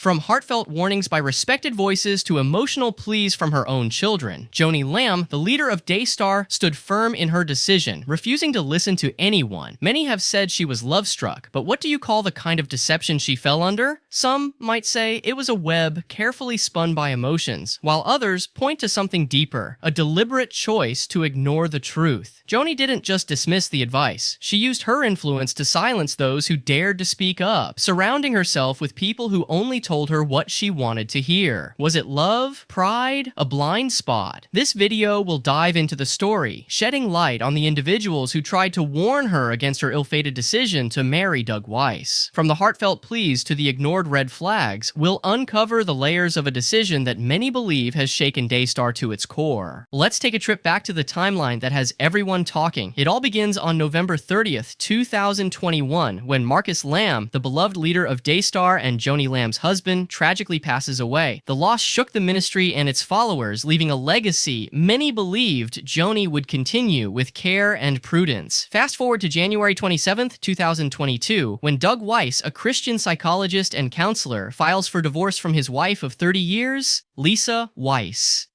From heartfelt warnings by respected voices to emotional pleas from her own children, Joni Lamb, the leader of Daystar, stood firm in her decision, refusing to listen to anyone. Many have said she was love-struck, but what do you call the kind of deception she fell under? Some might say it was a web carefully spun by emotions, while others point to something deeper, a deliberate choice to ignore the truth. Joni didn't just dismiss the advice. She used her influence to silence those who dared to speak up, surrounding herself with people who only told her what she wanted to hear. Was it love? Pride? A blind spot? This video will dive into the story, shedding light on the individuals who tried to warn her against her ill-fated decision to marry Doug Weiss. From the heartfelt pleas to the ignored red flags, we'll uncover the layers of a decision that many believe has shaken Daystar to its core. Let's take a trip back to the timeline that has everyone talking. It all begins on November 30th, 2021, when Marcus Lamb, the beloved leader of Daystar and Joni Lamb's husband, tragically passes away. The loss shook the ministry and its followers, leaving a legacy many believed Joni would continue with care and prudence. Fast forward to January 27th, 2022, when Doug Weiss, a Christian psychologist and counselor, files for divorce from his wife of 30 years, Lisa Weiss.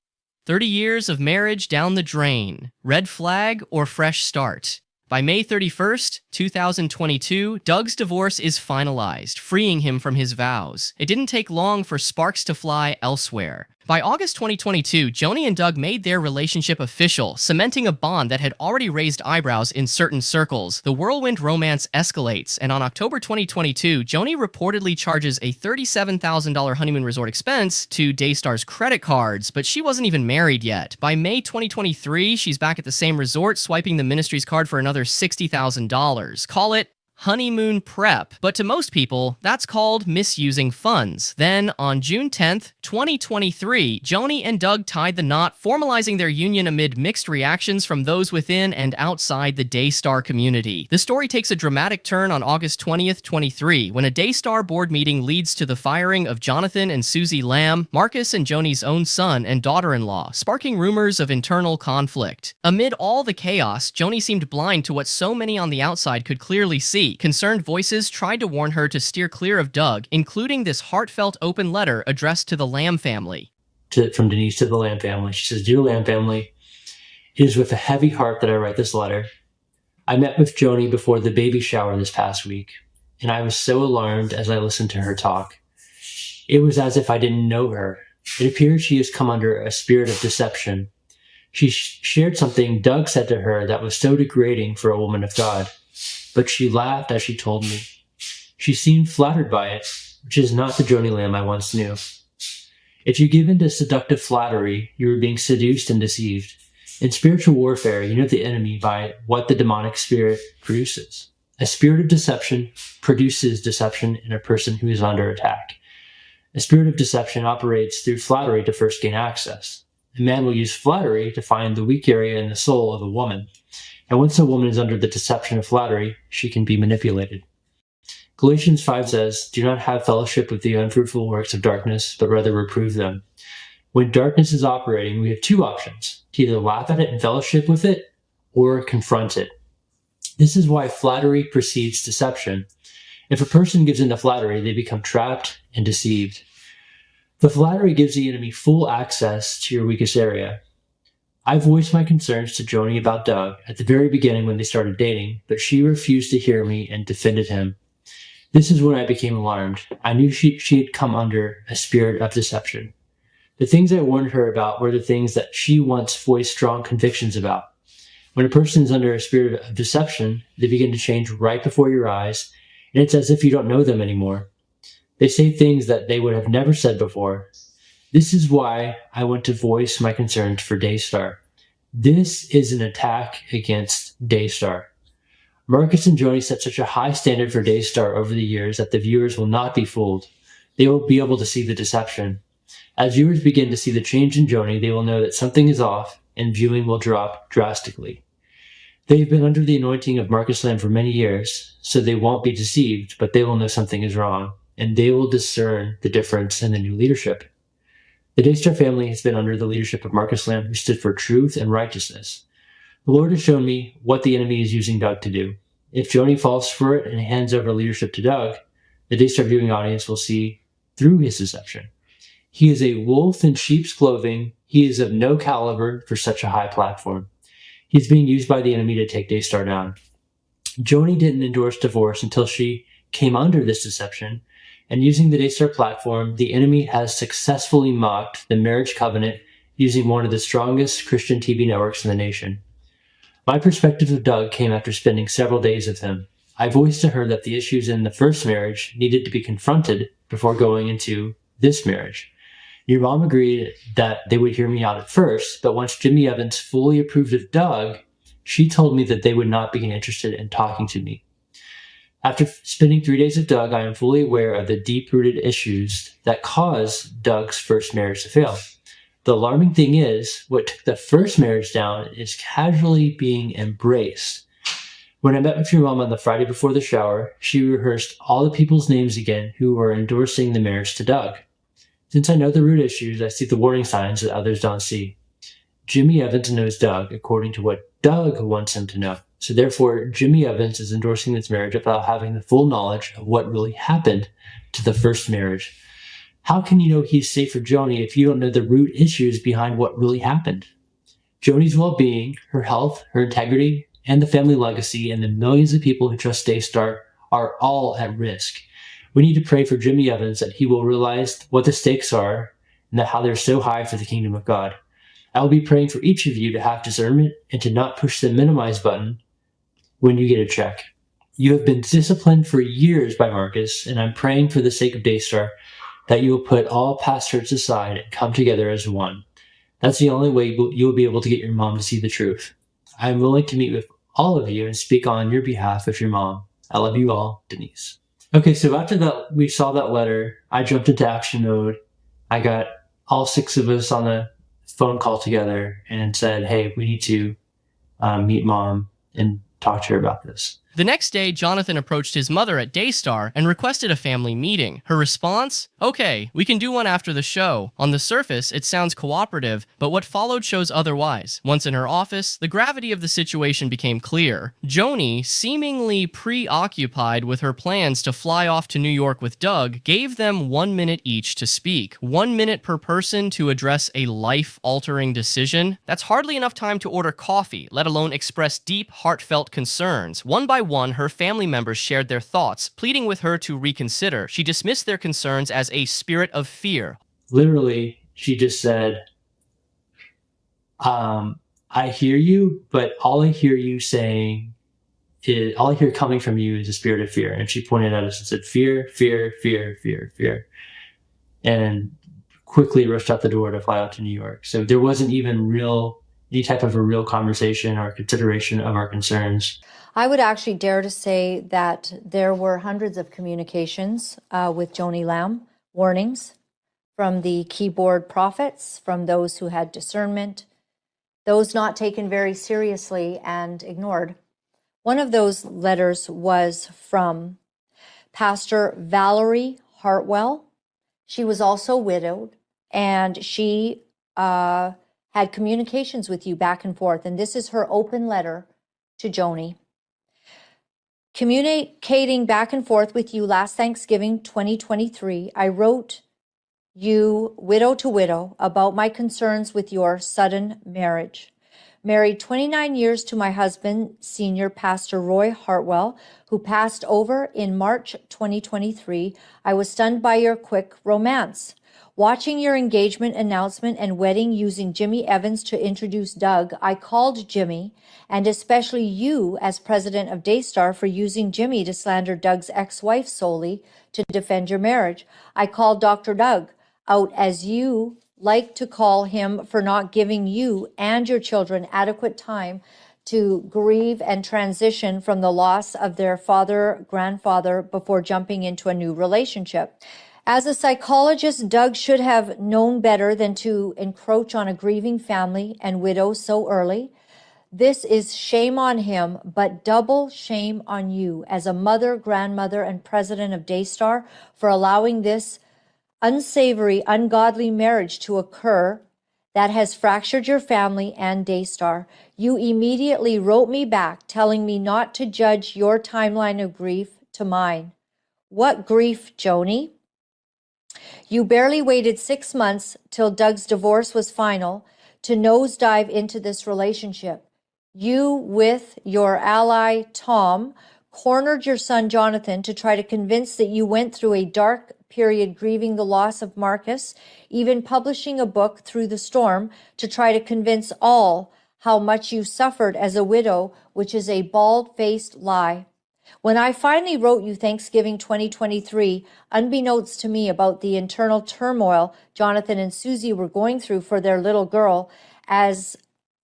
30 years of marriage down the drain. Red flag or fresh start? By May 31st, 2022, Doug's divorce is finalized, freeing him from his vows. It didn't take long for sparks to fly elsewhere. By August 2022, Joni and Doug made their relationship official, cementing a bond that had already raised eyebrows in certain circles. The whirlwind romance escalates, and on October 2022, Joni reportedly charges a $37,000 honeymoon resort expense to Daystar's credit cards, but she wasn't even married yet. By May 2023, she's back at the same resort, swiping the ministry's card for another $60,000. Call it honeymoon prep, but to most people, that's called misusing funds. Then, on June 10th, 2023, Joni and Doug tied the knot, formalizing their union amid mixed reactions from those within and outside the Daystar community. The story takes a dramatic turn on August 20th, 23, when a Daystar board meeting leads to the firing of Jonathan and Susie Lamb, Marcus and Joni's own son and daughter-in-law, sparking rumors of internal conflict. Amid all the chaos, Joni seemed blind to what so many on the outside could clearly see. Concerned voices tried to warn her to steer clear of Doug, including this heartfelt open letter addressed to the Lamb family. From Denise to the Lamb family. She says, "Dear Lamb family, it is with a heavy heart that I write this letter. I met with Joni before the baby shower this past week, and I was so alarmed as I listened to her talk. It was as if I didn't know her. It appears she has come under a spirit of deception. She shared something Doug said to her that was so degrading for a woman of God. But she laughed as she told me. She seemed flattered by it, which is not the Joni Lamb I once knew. If you give in to seductive flattery, you are being seduced and deceived. In spiritual warfare, you know the enemy by what the demonic spirit produces. A spirit of deception produces deception in a person who is under attack. A spirit of deception operates through flattery to first gain access. A man will use flattery to find the weak area in the soul of a woman. And once a woman is under the deception of flattery, she can be manipulated. Galatians 5 says, "Do not have fellowship with the unfruitful works of darkness, but rather reprove them." When darkness is operating, we have two options: to either laugh at it and fellowship with it, or confront it. This is why flattery precedes deception. If a person gives in to flattery, they become trapped and deceived. The flattery gives the enemy full access to your weakest area. I voiced my concerns to Joni about Doug at the very beginning when they started dating, but she refused to hear me and defended him. This is when I became alarmed. I knew she had come under a spirit of deception. The things I warned her about were the things that she once voiced strong convictions about. When a person is under a spirit of deception, they begin to change right before your eyes, and it's as if you don't know them anymore. They say things that they would have never said before. This is why I want to voice my concerns for Daystar. This is an attack against Daystar. Marcus and Joni set such a high standard for Daystar over the years that the viewers will not be fooled. They will be able to see the deception. As viewers begin to see the change in Joni, they will know that something is off and viewing will drop drastically. They've been under the anointing of Marcus Lamb for many years, so they won't be deceived, but they will know something is wrong, and they will discern the difference in the new leadership. The Daystar family has been under the leadership of Marcus Lamb, who stood for truth and righteousness. The Lord has shown me what the enemy is using Doug to do. If Joni falls for it and hands over leadership to Doug, the Daystar viewing audience will see through his deception. He is a wolf in sheep's clothing. He is of no caliber for such a high platform. He's being used by the enemy to take Daystar down. Joni didn't endorse divorce until she came under this deception, and using the Daystar platform, the enemy has successfully mocked the marriage covenant using one of the strongest Christian TV networks in the nation. My perspective of Doug came after spending several days with him. I voiced to her that the issues in the first marriage needed to be confronted before going into this marriage. Your mom agreed that they would hear me out at first, but once Jimmy Evans fully approved of Doug, she told me that they would not be interested in talking to me. After spending 3 days with Doug, I am fully aware of the deep-rooted issues that caused Doug's first marriage to fail. The alarming thing is, what took the first marriage down is casually being embraced. When I met with your mom on the Friday before the shower, she rehearsed all the people's names again who were endorsing the marriage to Doug. Since I know the root issues, I see the warning signs that others don't see. Jimmy Evans knows Doug according to what Doug wants him to know. So therefore, Jimmy Evans is endorsing this marriage without having the full knowledge of what really happened to the first marriage. How can you know he's safe for Joni if you don't know the root issues behind what really happened? Joni's well-being, her health, her integrity, and the family legacy, and the millions of people who trust Daystar are all at risk. We need to pray for Jimmy Evans that he will realize what the stakes are and that how they're so high for the kingdom of God. I will be praying for each of you to have discernment and to not push the minimize button when you get a check. You have been disciplined for years by Marcus, and I'm praying for the sake of Daystar that you will put all past hurts aside and come together as one. That's the only way you will be able to get your mom to see the truth. I am willing to meet with all of you and speak on your behalf with your mom. I love you all, Denise. Okay, so after that, we saw that letter, I jumped into action mode. I got all 6 of us on a phone call together and said, hey, we need to meet mom and talk to her about this. The next day, Jonathan approached his mother at Daystar and requested a family meeting. Her response? Okay, we can do one after the show. On the surface, it sounds cooperative, but what followed shows otherwise. Once in her office, the gravity of the situation became clear. Joni, seemingly preoccupied with her plans to fly off to New York with Doug, gave them 1 minute each to speak. 1 minute per person to address a life-altering decision? That's hardly enough time to order coffee, let alone express deep, heartfelt concerns. One by one, her family members shared their thoughts, pleading with her to reconsider. She dismissed their concerns as a spirit of fear. Literally, she just said, I hear you, but all I hear you saying is, all I hear coming from you is a spirit of fear. And she pointed at us and said, fear, fear, fear, fear, fear. And quickly rushed out the door to fly out to New York. So there wasn't even any type of a real conversation or consideration of our concerns. I would actually dare to say that there were hundreds of communications with Joni Lamb, warnings from the keyboard prophets, from those who had discernment, those not taken very seriously and ignored. One of those letters was from Pastor Valerie Hartwell. She was also widowed, and she had communications with you back and forth. And this is her open letter to Joni. Communicating back and forth with you last Thanksgiving 2023, I wrote you, widow to widow, about my concerns with your sudden marriage. Married 29 years to my husband, Senior Pastor Roy Hartwell, who passed over in March 2023, I was stunned by your quick romance. Watching your engagement announcement and wedding using Jimmy Evans to introduce Doug, I called Jimmy, and especially you as president of Daystar, for using Jimmy to slander Doug's ex-wife solely to defend your marriage. I called Dr. Doug out, as you like to call him, for not giving you and your children adequate time to grieve and transition from the loss of their grandfather before jumping into a new relationship. As a psychologist, Doug should have known better than to encroach on a grieving family and widow so early. This is shame on him, but double shame on you as a mother, grandmother, and president of Daystar for allowing this unsavory, ungodly marriage to occur that has fractured your family and Daystar. You immediately wrote me back telling me not to judge your timeline of grief to mine. What grief, Joni? You barely waited 6 months till Doug's divorce was final to nosedive into this relationship. You, with your ally Tom, cornered your son Jonathan to try to convince that you went through a dark period grieving the loss of Marcus, even publishing a book through the storm to try to convince all how much you suffered as a widow, which is a bald-faced lie. When I finally wrote you Thanksgiving 2023, unbeknownst to me about the internal turmoil Jonathan and Susie were going through for their little girl, as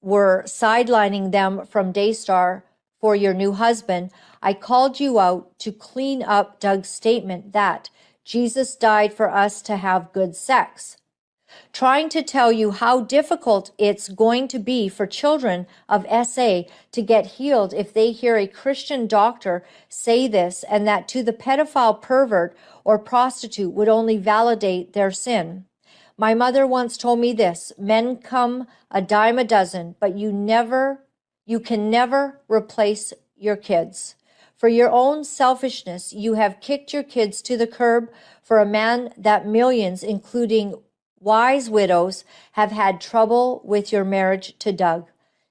were sidelining them from Daystar for your new husband, I called you out to clean up Doug's statement that Jesus died for us to have good sex, trying to tell you how difficult it's going to be for children of SA to get healed if they hear a Christian doctor say this, and that to the pedophile pervert or prostitute would only validate their sin. My mother once told me this: men come a dime a dozen, but you can never replace your kids. For your own selfishness, you have kicked your kids to the curb for a man that millions, including wise widows, have had trouble with your marriage to Doug,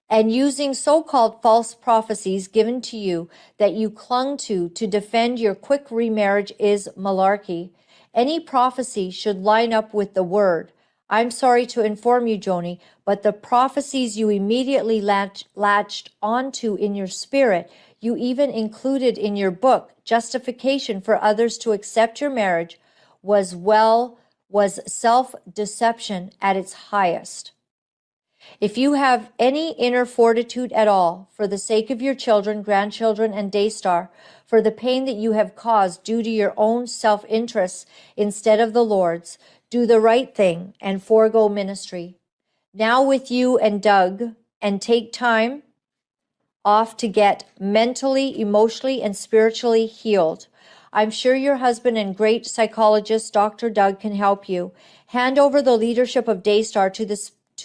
and using so-called false prophecies given to you that you clung to defend your quick remarriage is malarkey. Any prophecy should line up with the word. I'm sorry to inform you, Joni, but the prophecies you immediately latched onto in your spirit, you even included in your book, Justification for Others to Accept Your Marriage, was self-deception at its highest. If you have any inner fortitude at all, for the sake of your children, grandchildren, and Daystar, for the pain that you have caused due to your own self-interests instead of the Lord's, do the right thing and forego ministry. Now with you and Doug, and take time off to get mentally, emotionally, and spiritually healed. I'm sure your husband and great psychologist, Dr. Doug, can help you. Hand over the leadership of Daystar to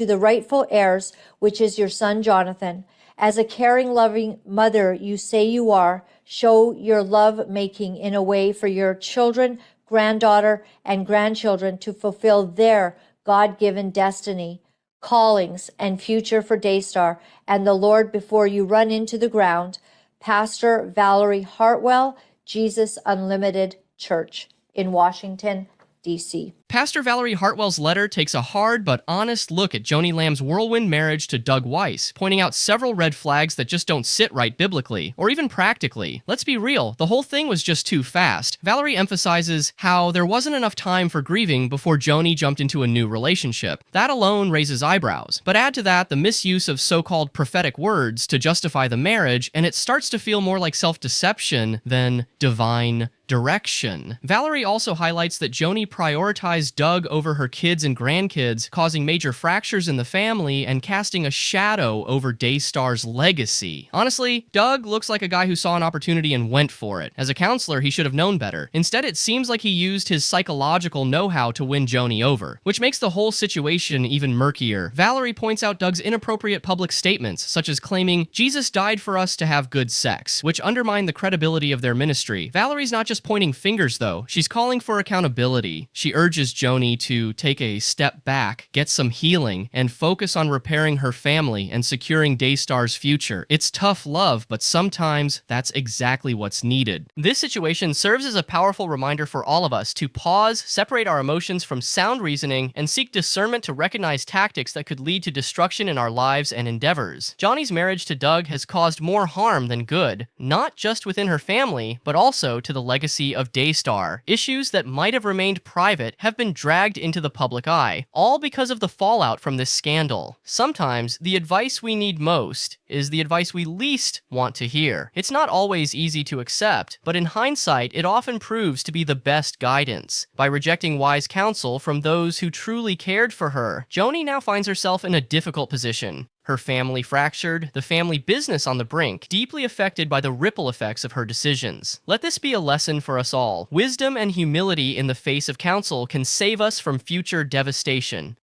the rightful heirs, which is your son, Jonathan. As a caring, loving mother you say you are, show your love making in a way for your children, granddaughter, and grandchildren to fulfill their God-given destiny, callings, and future for Daystar and the Lord before you run into the ground. Pastor Valerie Hartwell, Jesus Unlimited Church in Washington, D.C. Pastor Valerie Hartwell's letter takes a hard but honest look at Joni Lamb's whirlwind marriage to Doug Weiss, pointing out several red flags that just don't sit right biblically, or even practically. Let's be real, the whole thing was just too fast. Valerie emphasizes how there wasn't enough time for grieving before Joni jumped into a new relationship. That alone raises eyebrows. But add to that the misuse of so-called prophetic words to justify the marriage, and it starts to feel more like self-deception than divine direction. Valerie also highlights that Joni prioritized Doug over her kids and grandkids, causing major fractures in the family and casting a shadow over Daystar's legacy. Honestly, Doug looks like a guy who saw an opportunity and went for it. As a counselor, he should have known better. Instead, it seems like he used his psychological know-how to win Joni over, which makes the whole situation even murkier. Valerie points out Doug's inappropriate public statements, such as claiming, Jesus died for us to have good sex, which undermine the credibility of their ministry. Valerie's not just pointing fingers, though. She's calling for accountability. She urges Joni to take a step back, get some healing, and focus on repairing her family and securing Daystar's future. It's tough love, but sometimes that's exactly what's needed. This situation serves as a powerful reminder for all of us to pause, separate our emotions from sound reasoning, and seek discernment to recognize tactics that could lead to destruction in our lives and endeavors. Joni's marriage to Doug has caused more harm than good, not just within her family, but also to the legacy of Daystar. Issues that might have remained private have been dragged into the public eye, all because of the fallout from this scandal. Sometimes, the advice we need most is the advice we least want to hear. It's not always easy to accept, but in hindsight, it often proves to be the best guidance. By rejecting wise counsel from those who truly cared for her, Joni now finds herself in a difficult position. Her family fractured, the family business on the brink, deeply affected by the ripple effects of her decisions. Let this be a lesson for us all. Wisdom and humility in the face of counsel can save us from future devastation.